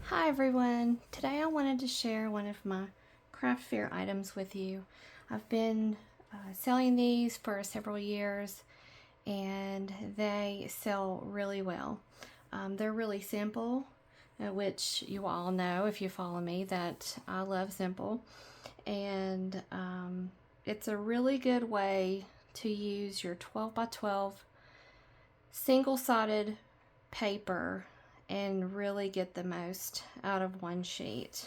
Hi everyone! Today I wanted to share one of my craft fair items with you. I've been selling these for several years and they sell really well. They're really simple, which you all know if you follow me that I love simple, and it's a really good way to use your 12 by 12 single-sided paper and really get the most out of one sheet.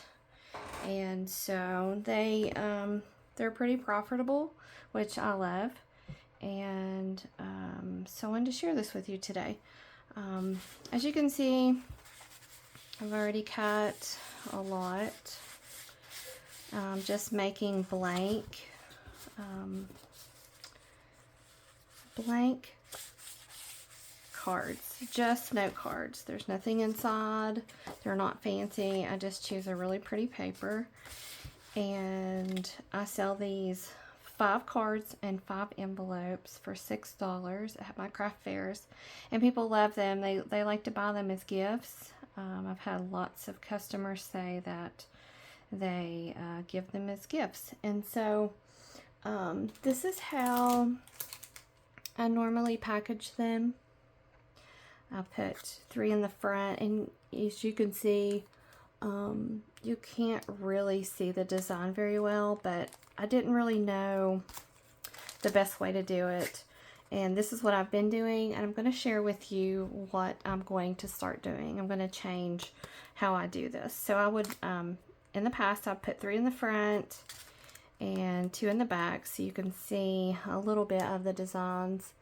And so they're pretty profitable, which I love, and so I wanted to share this with you today. As you can see, I've already cut a lot. Just making blank cards, just note cards. There's nothing inside. They're not fancy. I just choose a really pretty paper, and I sell these 5 cards and 5 envelopes for $6 at my craft fairs, and people love them. They like to buy them as gifts. I've had lots of customers say that they give them as gifts, and so this is how I normally package them. I put 3 in the front, and as you can see, you can't really see the design very well, but I didn't really know the best way to do it, and this is what I've been doing, and I'm going to share with you what I'm going to start doing. I'm going to change how I do this. So I would, in the past, I put 3 in the front and 2 in the back, so you can see a little bit of the designs.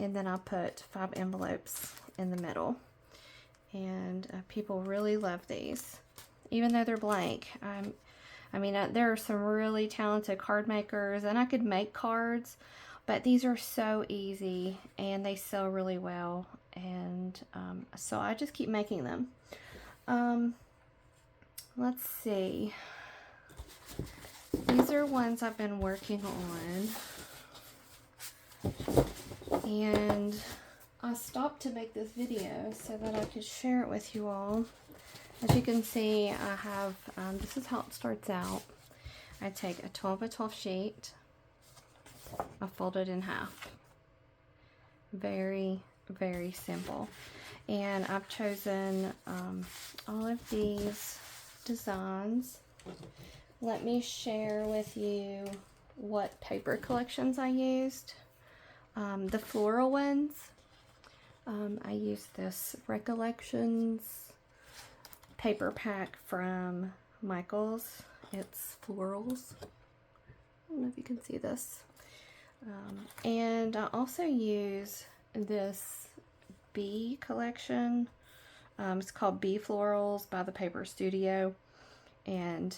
And then I put 5 envelopes in the middle, and people really love these, even though they're blank. There are some really talented card makers, and I could make cards, but these are so easy and they sell really well, and so I just keep making them. Let's see. These are ones I've been working on. And I stopped to make this video so that I could share it with you all. As you can see, I have, this is how it starts out. I take a 12 by 12 sheet, I fold it in half. Very, very simple. And I've chosen all of these designs. Let me share with you what paper collections I used. The floral ones, I used this Recollections paper pack from Michaels. It's florals. I don't know if you can see this. And I also use this bee collection. It's called Bee Florals by the Paper Studio. And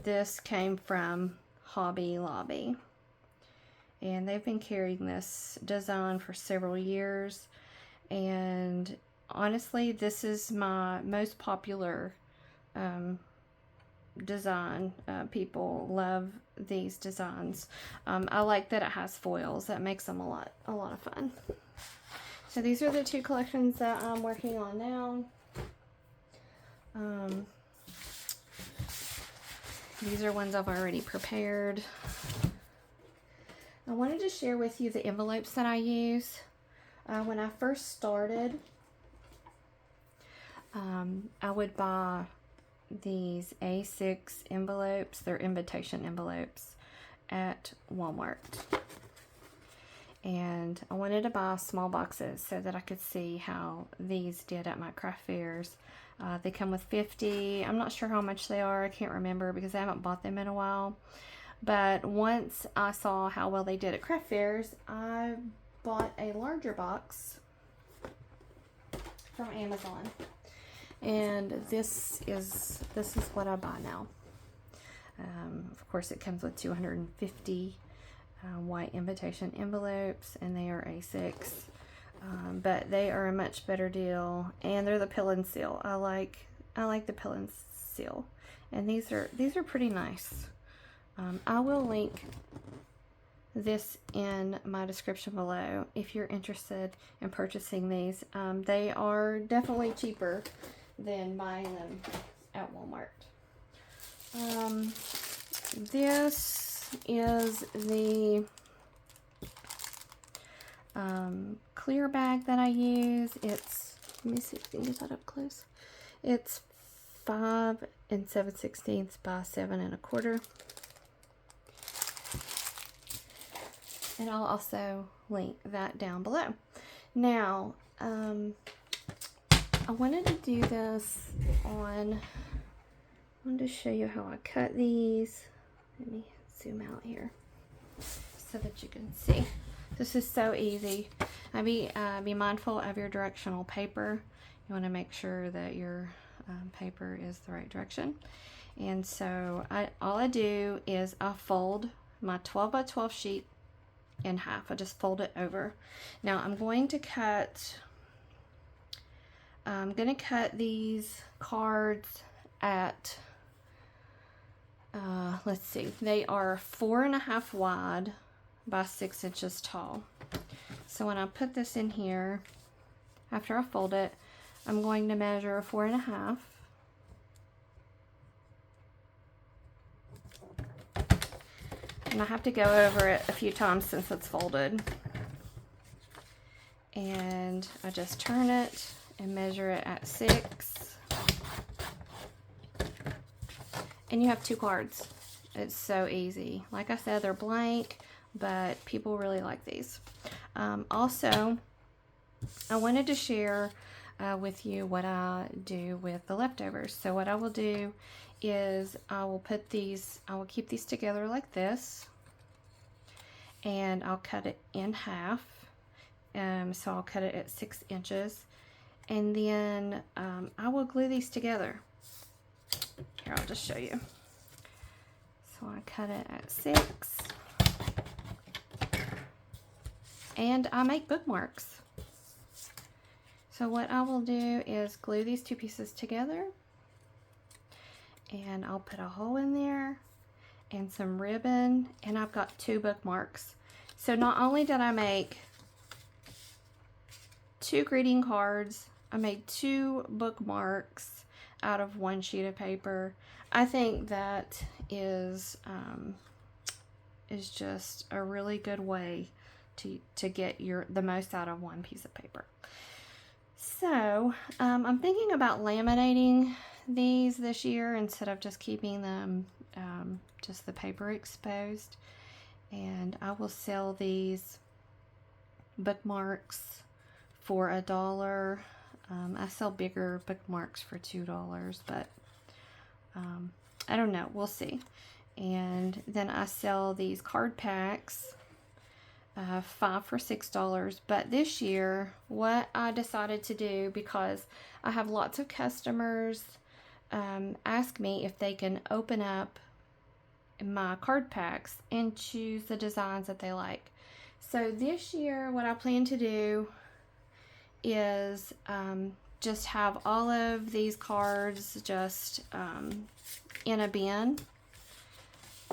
this came from Hobby Lobby. And they've been carrying this design for several years, and honestly this is my most popular design. People love these designs. I like that it has foils. That makes them a lot of fun. So these are the 2 collections that I'm working on now. These are ones I've already prepared. I wanted to share with you the envelopes that I use. When I first started, I would buy these A6 envelopes. They're invitation envelopes at Walmart. And I wanted to buy small boxes so that I could see how these did at my craft fairs. They come with 50. I'm not sure how much they are. I can't remember because I haven't bought them in a while. But once I saw how well they did at craft fairs, I bought a larger box from Amazon, and this is what I buy now. Of course, it comes with 250 white invitation envelopes, and they are A6, but they are a much better deal, and they're the pill and seal. I like the pill and seal, and these are pretty nice. I will link this in my description below if you're interested in purchasing these. They are definitely cheaper than buying them at Walmart. This is the clear bag that I use. It's, let me see if I can get that up close. It's 5 7/16 by 7 1/4. And I'll also link that down below. Now, I wanted to do this on, I wanted to show you how I cut these. Let me zoom out here so that you can see. This is so easy. Be mindful of your directional paper. You want to make sure that your paper is the right direction. And so all I do is I fold my 12 by 12 sheet in half. I just fold it over. Now I'm going to cut these cards at let's see, they are 4.5 wide by 6 inches tall. So when I put this in here, after I fold it, I'm going to measure 4.5. And I have to go over it a few times since it's folded. And I just turn it and measure it at 6. And you have 2 cards. It's so easy. Like I said, they're blank, but people really like these. Also, I wanted to share with you what I do with the leftovers. So what I will do is I will keep these together like this, and I'll cut it in half. So I'll cut it at 6 inches, and then I will glue these together. Here, I'll just show you. So I cut it at 6, and I make bookmarks. So what I will do is glue these 2 pieces together, and I'll put a hole in there and some ribbon, and I've got 2 bookmarks. So not only did I make 2 greeting cards, I made 2 bookmarks out of 1 sheet of paper. I think that is just a really good way to get the most out of 1 piece of paper. So I'm thinking about laminating these this year instead of just keeping them just the paper exposed. And I will sell these bookmarks for $1. I sell bigger bookmarks for $2, but I don't know, we'll see. And then I sell these card packs, 5 for $6. But this year, what I decided to do, because I have lots of customers ask me if they can open up my card packs and choose the designs that they like. So this year, what I plan to do is just have all of these cards just in a bin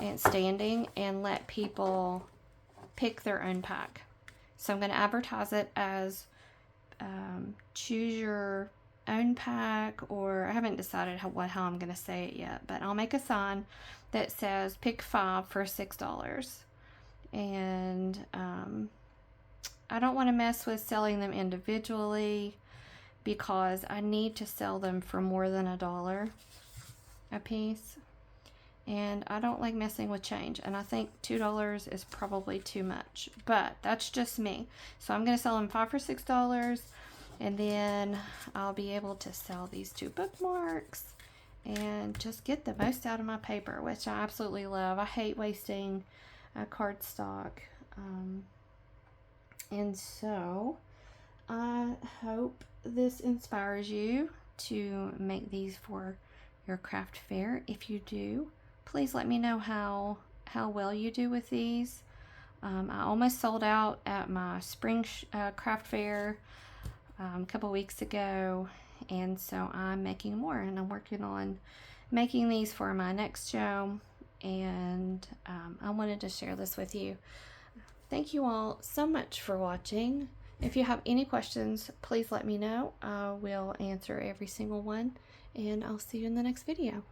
and standing, and let people pick their own pack. So I'm going to advertise it as choose your own pack, or I haven't decided how I'm going to say it yet, but I'll make a sign that says pick 5 for $6. And I don't want to mess with selling them individually, because I need to sell them for more than $1 a piece, and I don't like messing with change, and I think $2 is probably too much, but that's just me. So I'm going to sell them 5 for $6, and then I'll be able to sell these 2 bookmarks and just get the most out of my paper, which I absolutely love. I hate wasting cardstock. And so I hope this inspires you to make these for your craft fair. If you do, please let me know how well you do with these. I almost sold out at my spring craft fair a couple weeks ago, and so I'm making more, and I'm working on making these for my next show, and I wanted to share this with you. Thank you all so much for watching. If you have any questions, please let me know. I will answer every single one, and I'll see you in the next video.